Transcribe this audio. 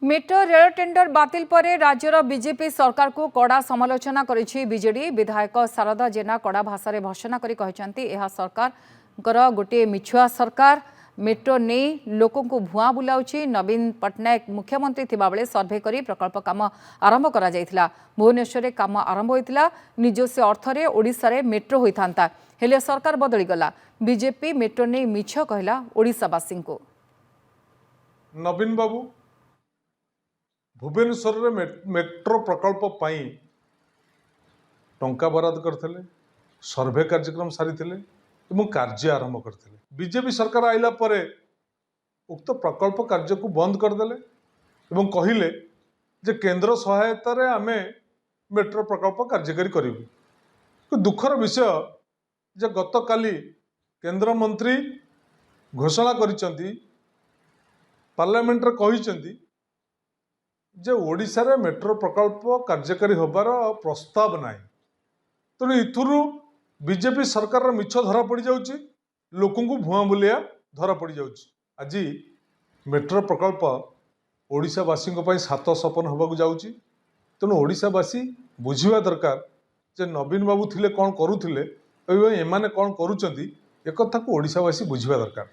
Metro rail tender बातिल पर राज्यर बीजेपी सरकार को कड़ा समालोचना करिछि बीजेडी विधायक शारदा जेना कड़ा भाषा में भर्सना करी कहचंती यह सरकार गोटे मिछुआ सरकार मेट्रो नहीं लोकों को भुआ बुलाउछि। नवीन पट्टनायक मुख्यमंत्री थिबा बेले सर्वे करी प्रकल्प काम आरंभ करा जायथिला। भुवनेश्वर में काम आरंभ होइतिला। निजस्व अर्थरे ओडिशा रे मेट्रो होइथांता हेले सरकार बदली गला। बीजेपी मेट्रो नहीं मिछ कहला ओडिशावासी को। नवीन बाबू भुवनेश्वर मेट्रो प्रकल्प पाई टंका बराद करते सर्वे कार्यक्रम सारी कार्य आरंभ करते। बीजेपी सरकार आइला परे उक्त प्रकल्प कार्य को बंद करदेले एवं कहिले जे केंद्र सहायता रे आमे मेट्रो प्रकल्प कार्यकारी करिबु। दुखर विषय जे गत काली केंद्र मंत्री घोषणा करिसंती पार्लियामेंट रे कहिसंती जे ओडिशा रे मेट्रो प्रकल्प कार्यकारी होबार प्रस्ताव नाही। तेणु इथुरु बीजेपी सरकार मिछ धरा पड़ जाउची, लोकों को भुआ बुलिया धरा पड़ जाउची। आज मेट्रो प्रकल्प ओडिशावासी सात सपन होबाकू जाउची। तेणु ओडिशावासी बुझिबा दरकार जे नवीन बाबू थिले कौन करुथिले एमाने कौन करूचंती एक कथा को ओडिशावासी बुझिबा दरकार।